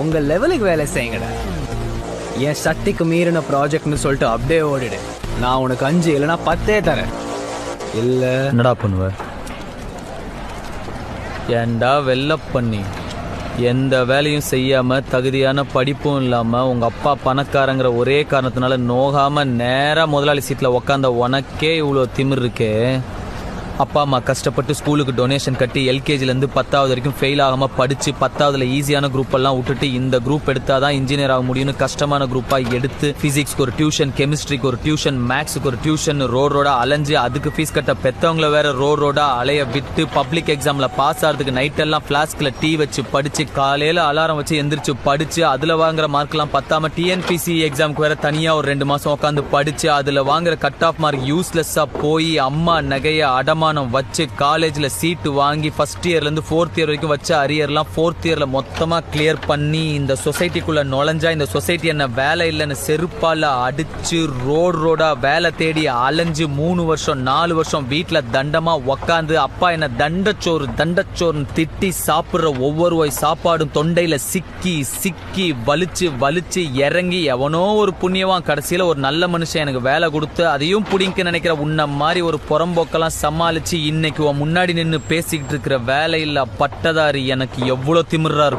உங்க லெவலுக்கு வேலை செய்யுங்கடா. என் சக்திக்கு மீறின ப்ராஜெக்ட்னு சொல்லிட்டு அப்படியே ஓடிடு. நான் உனக்கு 5 இல்லைன்னா 10 தரேன். இல்ல என்னடா பண்ணுவ? ஏண்டா வெள்ள பண்ணி எந்த வேலையும் செய்யாம தகுதியான படிப்பும் இல்லாம உங்க அப்பா பணக்காரங்கிற ஒரே காரணத்தினால நோகாம நேரா முதலாளி சீட்ல உக்காந்த உனக்கே இவ்வளோ திமிர் இருக்கே. அப்பா அம்மா கஷ்டப்பட்டு ஸ்கூலுக்கு டொனேஷன் கட்டி எல்கேஜிலேருந்து 10வது வரைக்கும் ஃபெயில் ஆகாமல் படித்து 10வதுல ஈஸியான குரூப் எல்லாம் விட்டுட்டு இந்த குரூப் எடுத்தால் தான் இன்ஜினியர் ஆக முடியும்னு கஷ்டமான குரூப்பாக எடுத்து ஃபிசிக்ஸ்க்கு ஒரு டியூஷன், கெமிஸ்ட்ரிக்கு ஒரு டியூஷன், மேக்ஸுக்கு ஒரு டியூஷன் ரோடா அலைஞ்சு அதுக்கு ஃபீஸ் கட்ட பெற்றவங்கள வேற ரோடா அலைய விட்டு பப்ளிக் எக்ஸாமில் பாஸ் ஆகிறதுக்கு நைட்டெல்லாம் ஃப்ளாஸ்கில் டீ வச்சு படித்து காலையில் அலாரம் வச்சு எந்திரிச்சு படித்து அதில் வாங்குற மார்க்லாம் பத்தாம டிஎன்பிசி எக்ஸாமுக்கு வேற தனியாக ஒரு 2 மாதம் உட்காந்து படித்து அதில் வாங்குற கட் ஆஃப் மார்க் யூஸ்லெஸ்ஸாக போய் அம்மா நகைய அடமா வச்சு காலேஜ்ல சீட்டு வாங்கி ஃபர்ஸ்ட் இயர்ல இருந்து 4th இயர் வரைக்கும் வச்ச அரியர்லாம் 4th இயர்ல மொத்தமா கிளியர் பண்ணி இந்த சொசைட்டிக்குள்ள நுழைஞ்சா இந்த சொசைட்டி என்ன வேலை இல்லைன்னு செருப்பால அடிச்சு ரோடா வேலை தேடி அலைஞ்சு 3 வருஷம் 4 வருஷம் வீட்டுல தண்டமா உக்காந்து அப்பா என்ன தண்டச்சோறுன்னு திட்டி சாப்பிடுற ஒவ்வொரு வாய் சாப்பாடும் தொண்டையில சிக்கி வலிச்சு இறங்கி எவனோ ஒரு புண்ணியவான் கடைசியில ஒரு நல்ல மனுஷன் எனக்கு வேலை கொடுத்து அதையும் புடிங்க நினைக்கிற உன்ன மாதிரி ஒரு புறம்போக்கெல்லாம் சமாளி இன்னைக்கு முன்னாடி நின்று பேசிக்கிட்டு இருக்கிற வேலையில்லா பட்டதாரி எனக்கு எவ்வளவு திமிரா இருக்கும்.